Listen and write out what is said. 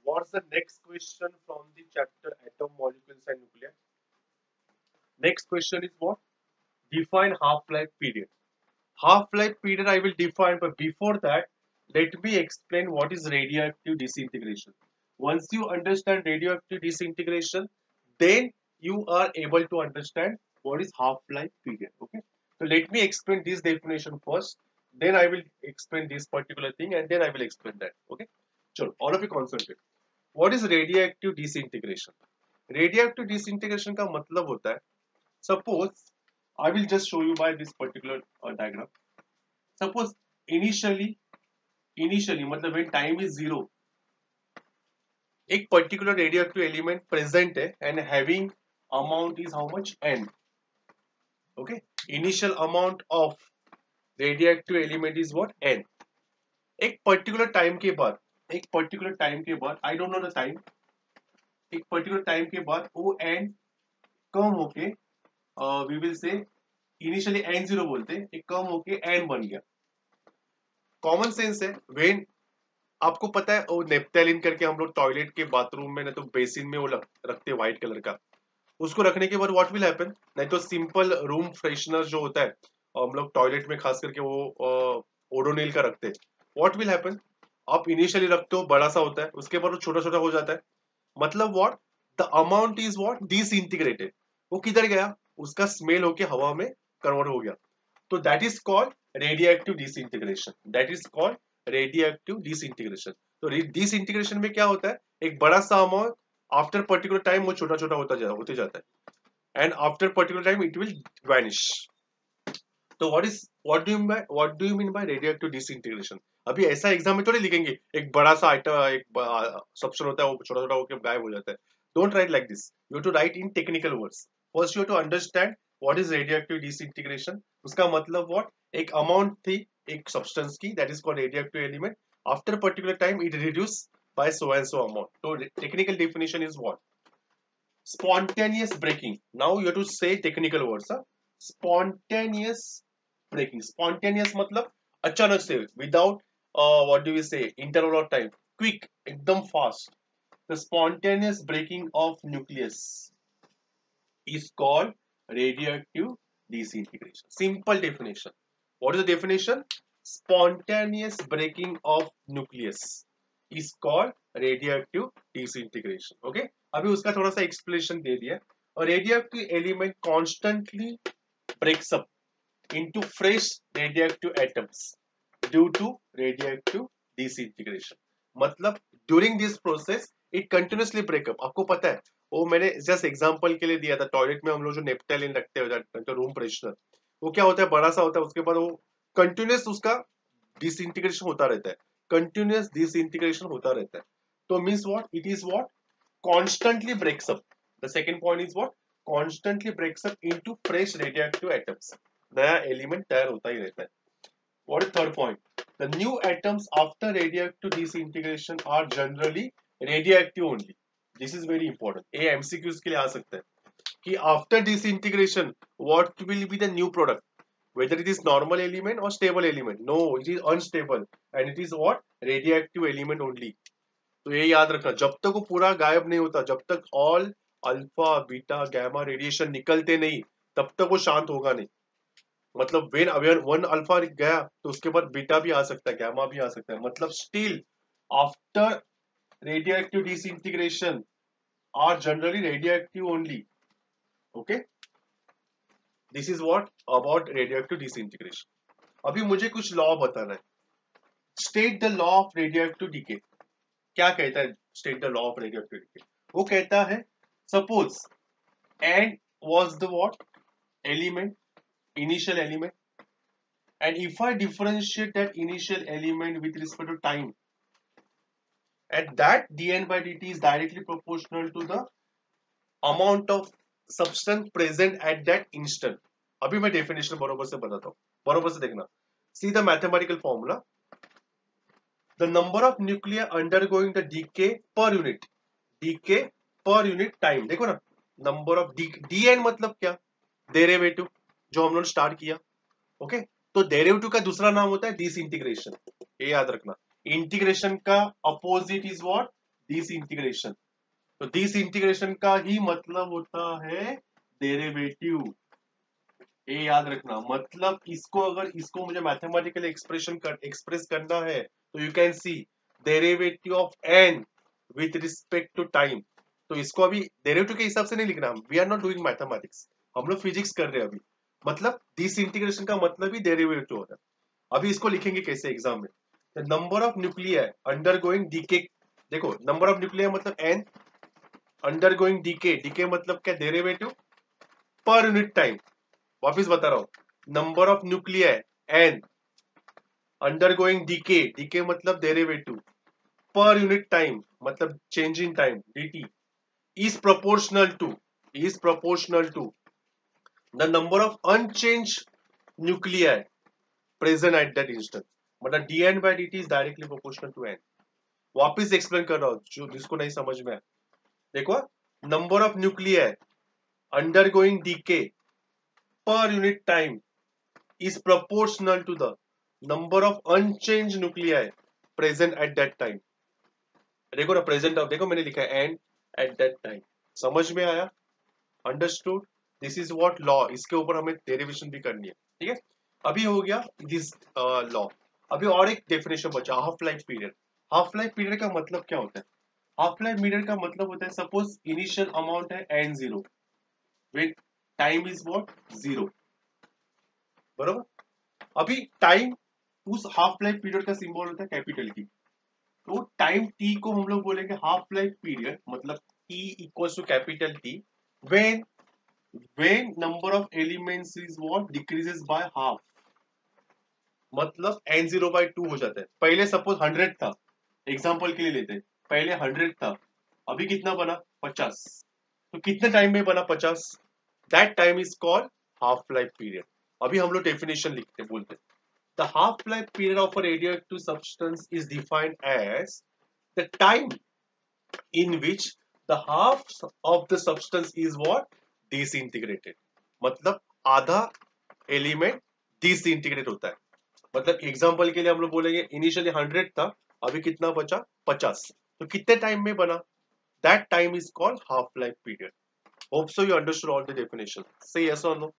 What's the next question from the chapter atom, molecules and nuclei? Next question is what? Define half-life period. Half-life period I will define, but before that, let me explain what is radioactive disintegration. Once you understand radioactive disintegration, then you are able to understand what is half-life period. Okay. So let me explain this definition first. Then I will explain this particular thing, and then I will explain that. Okay. So all of you concentrate. What is radioactive disintegration? Radioactive disintegration का मतलब होता है, suppose I will just show you by this particular diagram. Suppose initially मतलब when time is zero, एक particular radioactive element present है and having amount is how much? N. Okay, initial amount of radioactive element is what? N. एक particular time के बाद I don't know the time, एक particular time के बाद वो N कम होके we will say initially N0 बोलते हैं, एक कम होके N बन गया. कॉमन सेंस है. वेन आपको पता है वो नेप्थेलिन करके हम लोग टॉयलेट के बाथरूम में, नहीं तो बेसिन में वो रखते हैं व्हाइट कलर का. उसको रखने के बाद व्हाट विल हैपन, नहीं तो सिंपल रूम फ्रेशनर जो होता है हम लोग टॉयलेट में खास करके वो ओडोनिल का रखते हैं. व्हाट विल हैपन, आप इनिशियली रखते हो बड़ा सा होता है, उसके बाद वो छोटा छोटा हो जाता है. मतलब what, the amount is what, disintegrated. वो किधर गया, उसका स्मेल होके हवा में कन्वर्ट हो गया. तो that is called radioactive disintegration. That is called radioactive disintegration. तो डिसइंटीग्रेशन में क्या होता है, एक बड़ा सा अमाउंट आफ्टर पर्टिकुलर टाइम वो छोटा छोटा होते जाता है, and after particular time it will vanish. तो what do you mean by radioactive disintegration. अभी ऐसा एग्जाम में थोड़ी लिखेंगे एक बड़ा सा आइटम, एक सब्सटेंस होता है वो छोटा छोटा होकर गायब हो जाता है. Don't write like this, you have to write in technical words. First you have to understand what is radioactive disintegration. उसका मतलब व्हाट, एक अमाउंट थी एक सब्सटेंस की, that is called radioactive element. After particular time it reduce by so and so amount. So technical definition is what? Spontaneous breaking. Now you have to say technical words. Spontaneous breaking. Spontaneous मतलब अचानक से, without what do we say, interval of time, quick, एकदम fast. The spontaneous breaking of nucleus is called radioactive disintegration. Simple definition. What is the definition? Spontaneous breaking of nucleus is called radioactive disintegration. Okay, अभी उसका थोड़ा सा explanation दे दिया. और radioactive element constantly breaks up into fresh radioactive atoms due to radioactive disintegration. मतलब during this process it continuously break up. आपको पता है वो मैंने जस्ट एग्जांपल के लिए दिया था, टॉयलेट में हम लोग जो नेप्थेलिन रखते हैं तो रूम फ्रेशनर, वो क्या होता है बड़ा सा होता है, उसके बाद वो कंटिन्यूस उसका डिसइंटीग्रेशन होता रहता है, कंटिन्यूस डिसइंटीग्रेशन होता रहता है. तो means what, it is what, constantly breaks up. The second point is what, constantly breaks up into fresh radioactive atoms. नया एलिमेंट तैयार होता ही रहता है. What is third point, the new atoms after radioactive disintegration are generally radioactive only. This is very important. ये MCQs के लिए आ सकता है कि after disintegration what will be the new product, whether it is normal element or stable element. No, it is unstable and it is what, radioactive element only. तो ये याद रखना, जब तक वो पूरा गायब नहीं होता, जब तक all alpha beta gamma radiation निकलते नहीं, तब तक वो शांत होगा नहीं. मतलब वेन अवेयर वन अल्फा गया तो उसके बाद बीटा भी आ सकता है, गामा भी आ सकता है. मतलब still after radioactive disintegration are generally radioactive only. Okay, this is what about radioactive disintegration. अभी मुझे कुछ लॉ बताना है. State the law of radioactive decay. क्या कहता है state the law of radioactive decay? वो कहता है suppose n was the what, element, initial element, and if I differentiate that initial element with respect to time, at that dn by dt is directly proportional to the amount of substance present at that instant. अभी मैं definition बरोबर से बताता हूँ, बरोबर से देखना. See the mathematical formula. The number of nuclei undergoing the decay per unit time. देखो ना, number of dn मतलब क्या, डेरिवेटिव जो हम लोग स्टार्ट किया. ओके, तो डेरिवेटिव का दूसरा नाम होता है डिसइंटीग्रेशन. ये याद रखना. इंटीग्रेशन का अपोजिट इज व्हाट, डिसइंटीग्रेशन। तो डिसइंटीग्रेशन का ही मतलब होता है डेरिवेटिव। ये याद रखना, मतलब इसको अगर इसको मुझे मैथमेटिकल एक्सप्रेस करना है तो you can see derivative of n with respect to time. तो इसको अभी डेरिवेटिव के हिसाब से नहीं लिखना, we are not doing mathematics, हम लोग फिजिक्स कर रहे हैं अभी। मतलब डिसइंटीग्रेशन का मतलब ही डेरिवेटिव होता है। अभी इसको लिखेंगे कैसे एग्जाम में, the number of nuclei undergoing decay. देखो नंबर ऑफ न्यूक्लियाई मतलब n, अंडरगोइंग डीके, डीके मतलब क्या, डेरिवेटिव पर यूनिट टाइम। वापिस बता रहा हूं, number of nuclei n, undergoing decay, decay मतलब डेरिवेटिव, पर यूनिट टाइम मतलब change in time dt, is proportional to is proportional to the number of unchanged nuclei present at that instant। मतलब dn by dt is directly proportional to n। वापिस explain कर रहा हूं जो जिसको नहीं समझ में आया। देखो, number of nuclei undergoing decay per unit time is proportional to the number of unchanged nuclei present at that time। देखो ना, प्रेजेंट ऑफ, देखो मैंने लिखा है एंड एट दैट टाइम। समझ में आया? Understood? This is what law, इसके ऊपर हमें डेरिवेशन भी करनी है। ठीक है, अभी हो गया दिस लॉ। अभी और एक डेफिनेशन बचा, half life period. Half life period का मतलब क्या होता है? हाफ लाइफ पीरियड का मतलब होता है, सपोज इनिशियल अमाउंट है n zero, when time is what, zero, बरोबर। अभी टाइम, उस हाफ लाइफ पीरियड का सिंबल होता है कैपिटल टी। तो टाइम टी को हम लोग बोलेंगे हाफ लाइफ पीरियड, मतलब T equals to capital T when when number of elements is what, decreases by half. मतलब n जीरो बाई टू हो जाता है। पहले सपोज 100 था, एग्जांपल के लिए लेते हैं, पहले 100 था, अभी कितना बना, 50। तो कितने टाइम में बना 50? That time is called half life period. अभी हम लोग डेफिनेशन लिखते बोलते हैं, the half-life period of a radioactive substance is defined as the time in which the half of the substance is what, disintegrated। मतलब आधा एलिमेंट डिसइंटीग्रेट होता है। मतलब एग्जांपल के लिए हम लोग बोलेंगे इनिशियली 100 था, अभी कितना बचा, 50। तो कितने टाइम में बना, that time is called half life period. Hope so you understood all the definition. से यस और नो?